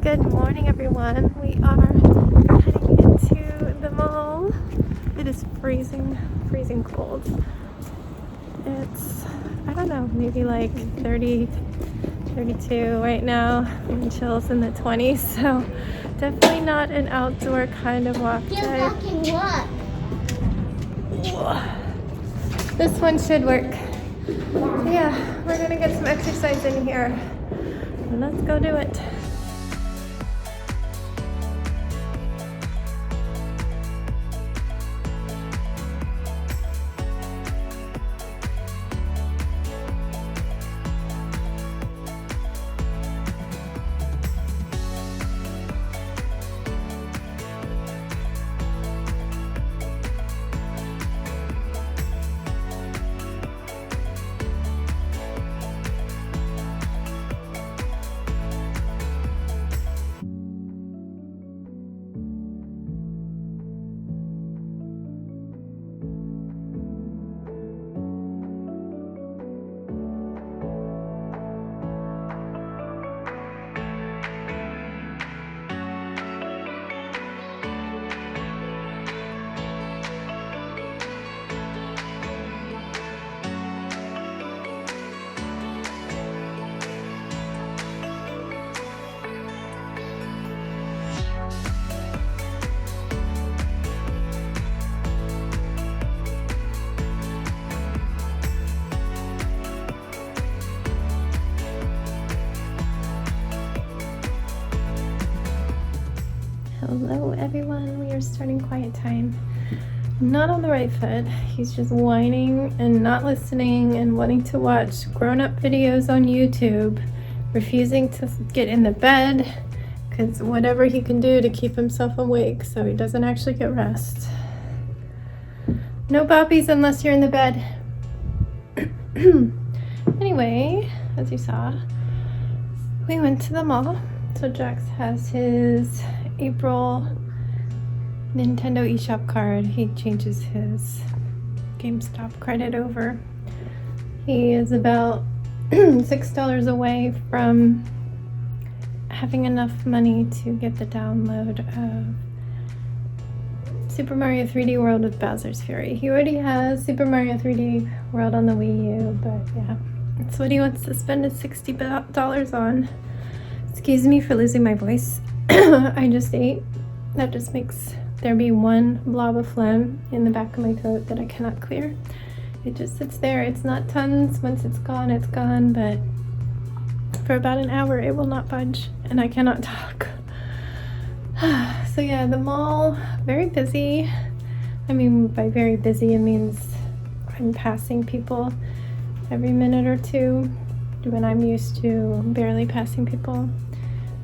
Good morning, everyone. We are heading into the mall. It is freezing cold. It's, I don't know, maybe like 30, 32 right now, and chills in the 20s, so definitely not an outdoor kind of walk day. This one should work. So yeah, we're gonna get some exercise in here. Let's go do it. Hello everyone, we are starting quiet time. Not on the right foot. He's just whining and not listening and wanting to watch grown-up videos on YouTube, refusing to get in the bed because whatever he can do to keep himself awake so he doesn't actually get rest. No boppies unless you're in the bed. Anyway, as you saw, we went to the mall. So Jax has his April Nintendo eShop card. He changes his GameStop credit over. He is about $6 away from having enough money to get the download of Super Mario 3D World with Bowser's Fury. He already has Super Mario 3D World on the Wii U, but yeah, that's what he wants to spend his $60 on. Excuse me for losing my voice. I just ate. That just makes there be one blob of phlegm in the back of my throat that I cannot clear. It just sits there. It's not tons. Once it's gone, but for about an hour it will not budge and I cannot talk. So yeah, the mall, very busy. I mean, by very busy it means I'm passing people every minute or two when I'm used to barely passing people.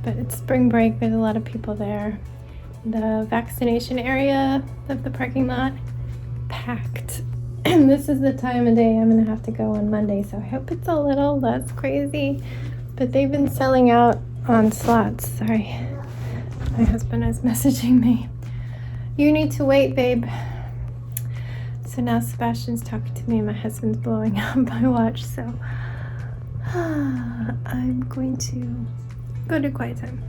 But it's spring break, there's a lot of people there. The vaccination area of the parking lot, packed. This is the time of day I'm gonna have to go on Monday, so I hope it's a little less crazy. But they've been selling out on slots. Sorry, my husband is messaging me. You need to wait, babe. So now Sebastian's talking to me and my husband's blowing up my watch, so I'm going to go to quiet time.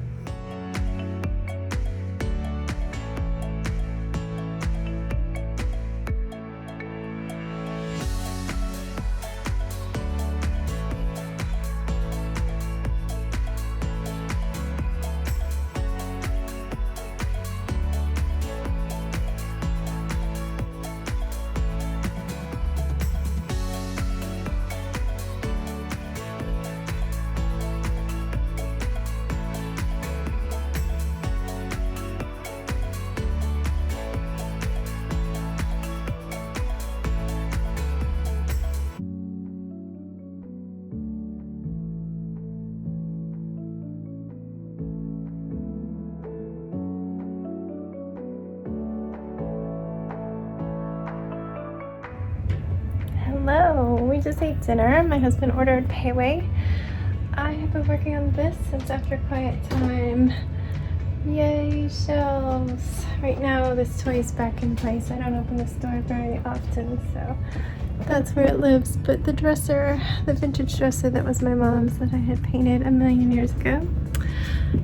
Hello, we just ate dinner. My husband ordered Pei Wei. I have been working on this since after quiet time. Yay, shelves. Right now this toy is back in place. I don't open the store very often, so that's where it lives. But the dresser, the vintage dresser that was my mom's that I had painted a million years ago,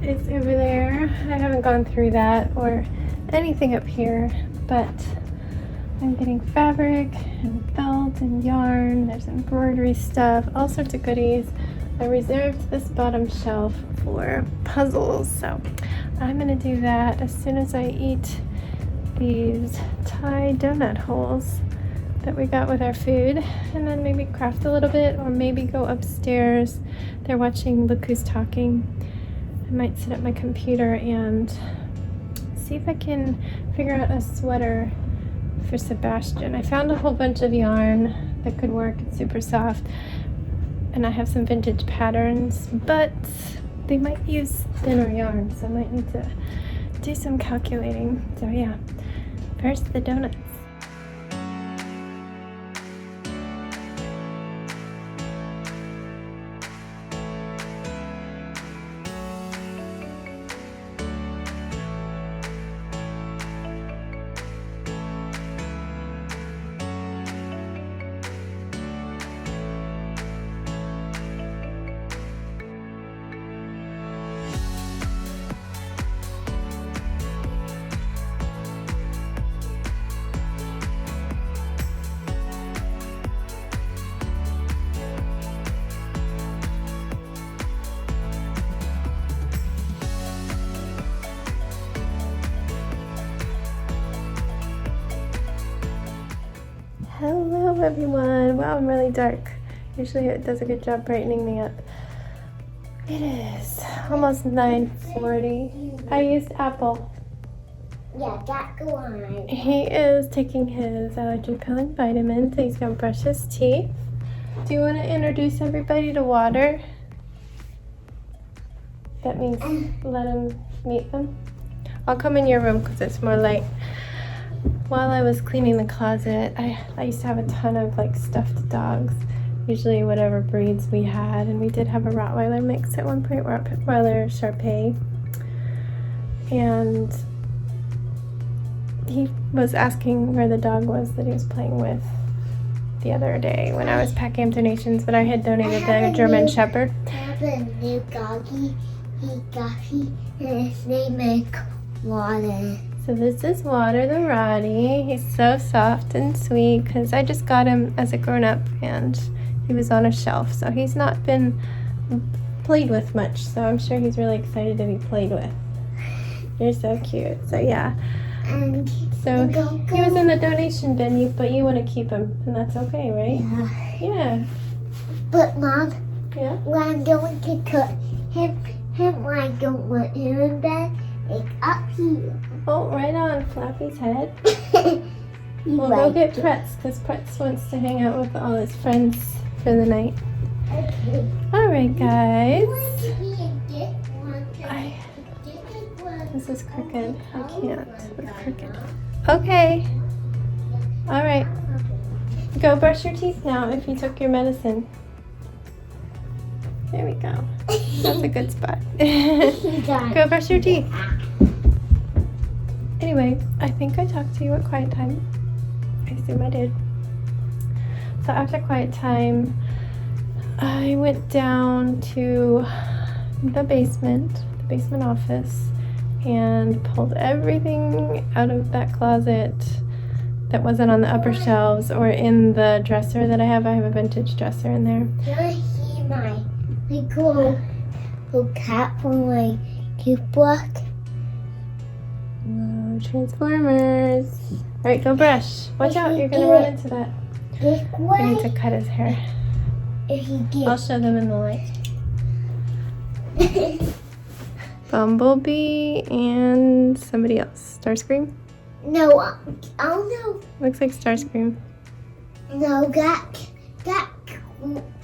is over there. I haven't gone through that or anything up here, but I'm getting fabric and felt and yarn. There's embroidery stuff, all sorts of goodies. I reserved this bottom shelf for puzzles, so I'm gonna do that as soon as I eat these Thai donut holes that we got with our food, and then maybe craft a little bit, or maybe go upstairs. They're watching Look Who's Talking. I might sit at my computer and see if I can figure out a sweater for Sebastian. I found a whole bunch of yarn that could work. It's super soft, and I have some vintage patterns, but they might use thinner yarn, so I might need to do some calculating. So yeah, first the donuts. Hello everyone. Wow, I'm really dark. Usually it does a good job brightening me up. It is almost 9:40. I used Apple. Yeah, that go on. He is taking his allergy pill and vitamins. He's gonna brush his teeth. Do you want to introduce everybody to Water? That means let him meet them. I'll come in your room because it's more light. While I was cleaning the closet, I used to have a ton of like stuffed dogs, usually whatever breeds we had, and we did have a Rottweiler mix at one point, Rottweiler Shar-Pei, and he was asking where the dog was that he was playing with the other day when I was packing up donations, but I had donated the German Shepherd. I have a new doggy, and his name is Water. So this is Water the Rottie. He's so soft and sweet because I just got him as a grown-up and he was on a shelf, so he's not been played with much, so I'm sure he's really excited to be played with. You're so cute. So yeah, And so he was in the donation bin, but you want to keep him, and that's okay, right? Yeah. But Mom, Yeah. when I'm going to put him when I don't want him in bed, it's up here. Oh, right on Flappy's head. You We'll go get Pretz, because Pretz wants to hang out with all his friends for the night. Okay. Alright, guys. I, This is crooked. I can't with crooked. Okay. Alright. Go brush your teeth now if you took your medicine. There we go. That's a good spot. Go brush your teeth. Anyway, I think I talked to you at quiet time. I assume I did. So after quiet time, I went down to the basement office, and pulled everything out of that closet that wasn't on the upper shelves or in the dresser that I have. I have a vintage dresser in there. can I see my little cat from my toothbrush? Whoa, Transformers. All right, go brush. Watch out, you're gonna run into that. This I need to way, cut his hair. if you I'll get show them in the light. Bumblebee and somebody else. Starscream? no, oh Looks like Starscream. no, that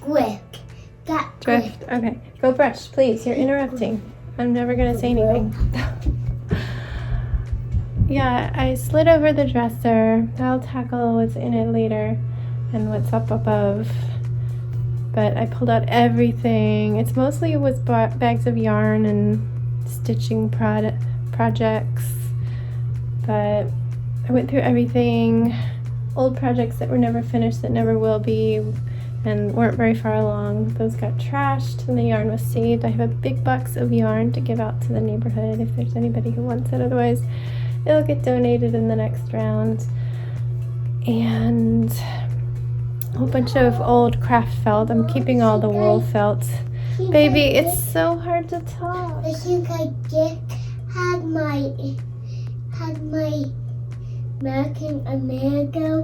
quick, Drift. Okay. Go brush, please. You're interrupting. I'm never going to say anything. Yeah, I slid over the dresser. I'll tackle what's in it later and what's up above. But I pulled out everything. It's mostly was bags of yarn and stitching projects. But I went through everything. Old projects that were never finished, that never will be. and weren't very far along. Those got trashed and the yarn was saved. I have a big box of yarn to give out to the neighborhood if there's anybody who wants it. Otherwise, it'll get donated in the next round. And a whole bunch of old craft felt. I'm keeping all the wool felt. Baby, it's so hard to talk. I think I just had my American Amerigo.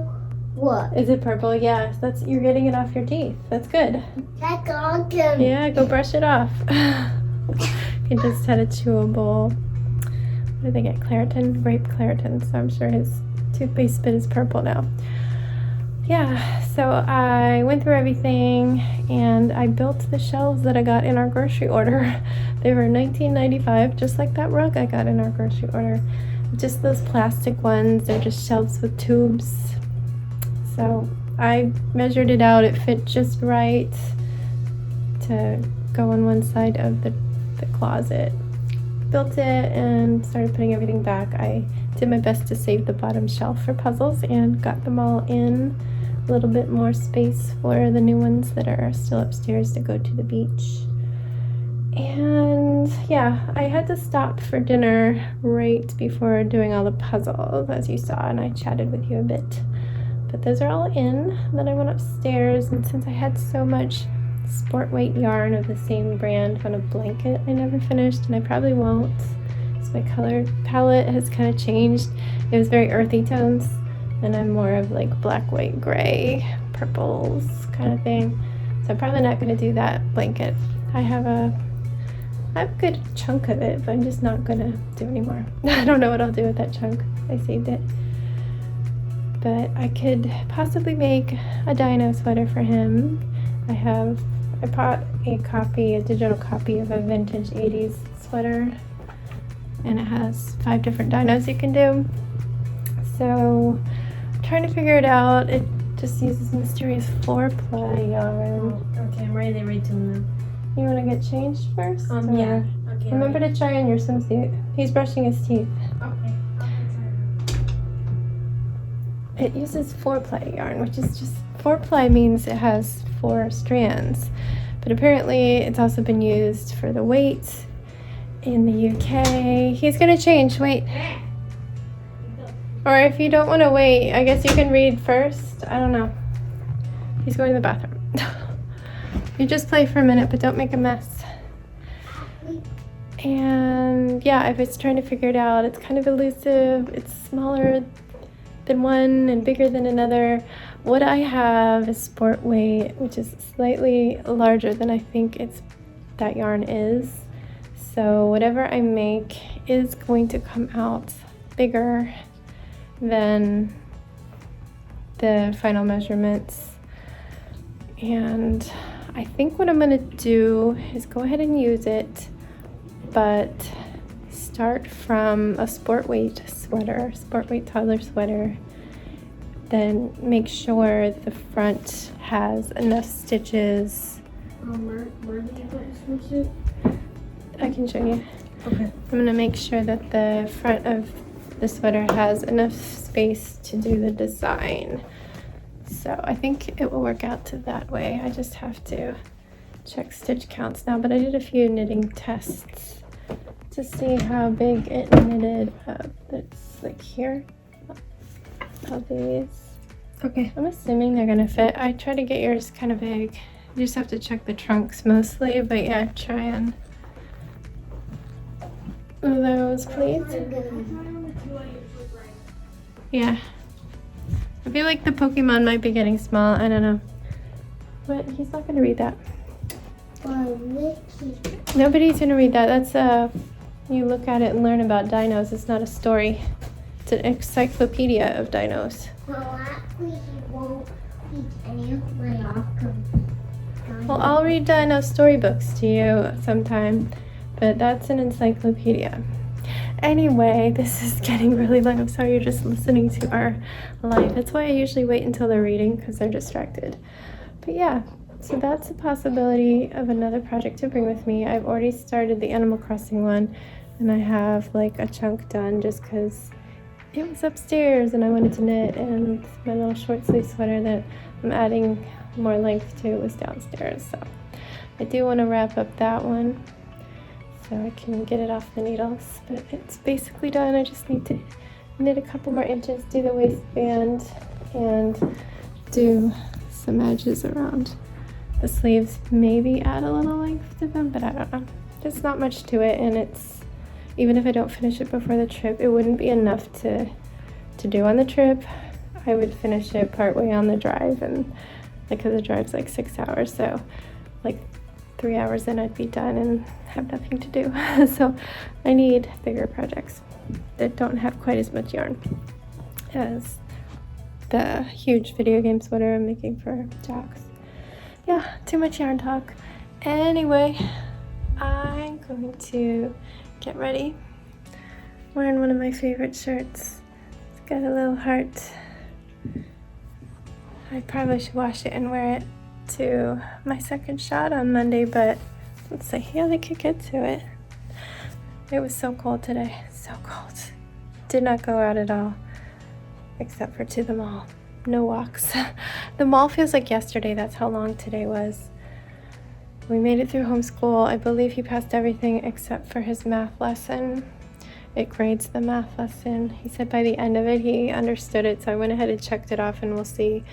What? Is it purple? Yeah, you're getting it off your teeth. That's good. That's awesome. Yeah, go brush it off. He just had a chewable. What did they get? Claritin? Grape Claritin. So I'm sure his toothpaste spit is purple now. Yeah, so I went through everything and I built the shelves that I got in our grocery order. They were $19.95, just like that rug I got in our grocery order. Just those plastic ones. They're just shelves with tubes. So I measured it out. It fit just right to go on one side of the closet. Built it and started putting everything back. I did my best to save the bottom shelf for puzzles and got them all in. A little bit more space for the new ones that are still upstairs to go to the beach. And yeah, I had to stop for dinner right before doing all the puzzles, as you saw, and I chatted with you a bit. But those are all in. Then I went upstairs, and since I had so much sport weight yarn of the same brand on a blanket, I never finished, and I probably won't. So my color palette has kind of changed. It was very earthy tones, and I'm more of like black, white, gray, purples kind of thing. So I'm probably not going to do that blanket. I have a good chunk of it, but I'm just not going to do anymore. I don't know what I'll do with that chunk. I saved it. But I could possibly make a dino sweater for him. I bought a digital copy of a vintage 80s sweater, and it has 5 different dinos you can do. So I'm trying to figure it out. It just uses mysterious 4-ply yarn. Oh, okay, I'm ready to move. You want to get changed first? Yeah. Okay. Remember to try on your swimsuit. He's brushing his teeth. Okay. It uses 4-ply yarn, which is just 4-ply means it has 4 strands. But apparently it's also been used for the weight in the UK. He's gonna change, wait. Or if you don't want to wait, I guess you can read first. I don't know. He's going to the bathroom. You just play for a minute, but don't make a mess. And yeah, I was trying to figure it out. It's kind of elusive. It's smaller than one and bigger than another. What I have is sport weight, which is slightly larger than I think that yarn is. So whatever I make is going to come out bigger than the final measurements. And I think what I'm gonna do is go ahead and use it, but start from a sport weight toddler sweater, then make sure the front has enough stitches. Where did you put your swimsuit? I can show you. Okay. I'm gonna make sure that the front of the sweater has enough space to do the design. So I think it will work out to that way. I just have to check stitch counts now, but I did a few knitting tests to see how big it knitted up. It's like here, all these. Okay, I'm assuming they're gonna fit. I try to get yours kind of big. You just have to check the trunks mostly, but yeah, try and those, please. Yeah. I feel like the Pokemon might be getting small. I don't know. But he's not going to read that. Nobody's going to read that. That's you look at it and learn about dinos. It's not a story. It's an encyclopedia of dinos. Well, actually, he won't read any of my awesome. Well, I'll read dino storybooks to you sometime, but that's an encyclopedia. Anyway, this is getting really long. I'm sorry you're just listening to our live. That's why I usually wait until they're reading, because they're distracted. But yeah, so that's a possibility of another project to bring with me. I've already started the Animal Crossing one, and I have like a chunk done just because it was upstairs and I wanted to knit, and my little short sleeve sweater that I'm adding more length to was downstairs. So I do want to wrap up that one so I can get it off the needles. But it's basically done. I just need to knit a couple more inches, do the waistband, and do some edges around the sleeves. Maybe add a little length to them, but I don't know. There's not much to it, and it's, even if I don't finish it before the trip, it wouldn't be enough to do on the trip. I would finish it partway on the drive, and because the drive's like 6 hours, so like 3 hours in I'd be done and have nothing to do. So I need bigger projects that don't have quite as much yarn as the huge video game sweater I'm making for Jax. Yeah, too much yarn talk. Anyway, I'm going to get ready. Wearing one of my favorite shirts. It's got a little heart. I probably should wash it and wear it to my second shot on Monday, but let's see how I could get to it. It was so cold today, so cold. Did not go out at all, except for to the mall. No walks. The mall feels like yesterday, that's how long today was. We made it through homeschool. I believe he passed everything except for his math lesson. It grades the math lesson. He said by the end of it he understood it, so I went ahead and checked it off, and we'll see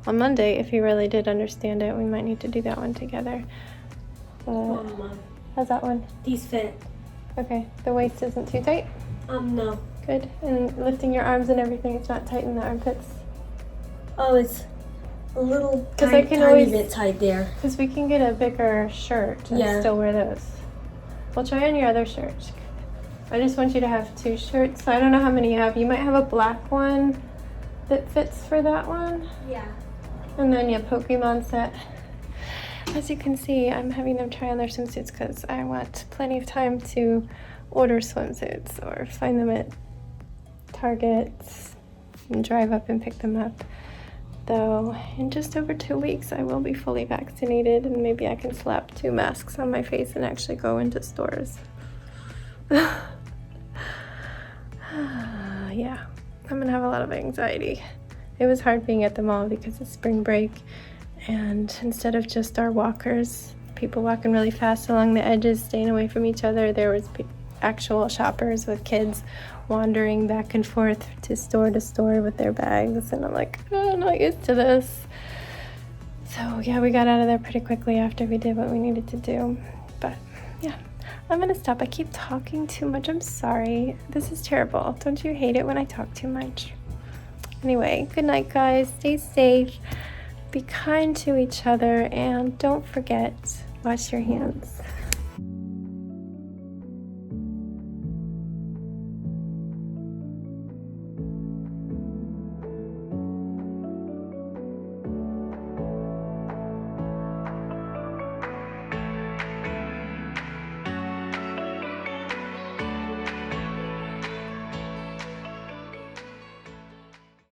on Monday if he really did understand it. We might need to do that one together. How's that one? These fit. Okay, the waist isn't too tight? No. Good. And lifting your arms and everything, it's not tight in the armpits? Oh, it's a little I can always, bit tight there. Because we can get a bigger shirt and still wear those. We'll try on your other shirt. I just want you to have two shirts. So I don't know how many you have. You might have a black one that fits for that one. Yeah. And then your Pokemon set. As you can see, I'm having them try on their swimsuits because I want plenty of time to order swimsuits or find them at Target and drive up and pick them up. Though in just over 2 weeks I will be fully vaccinated, and maybe I can slap 2 masks on my face and actually go into stores. Yeah, I'm gonna have a lot of anxiety. It was hard being at the mall because it's spring break, and instead of just our walkers, people walking really fast along the edges, staying away from each other, there was actual shoppers with kids wandering back and forth to store with their bags, and I'm like, oh, I'm not used to this. So yeah, we got out of there pretty quickly after we did what we needed to do. But yeah, I'm gonna stop. I keep talking too much. I'm sorry. This is terrible. Don't you hate it when I talk too much? Anyway, good night, guys. Stay safe. Be kind to each other, and don't forget, wash your hands.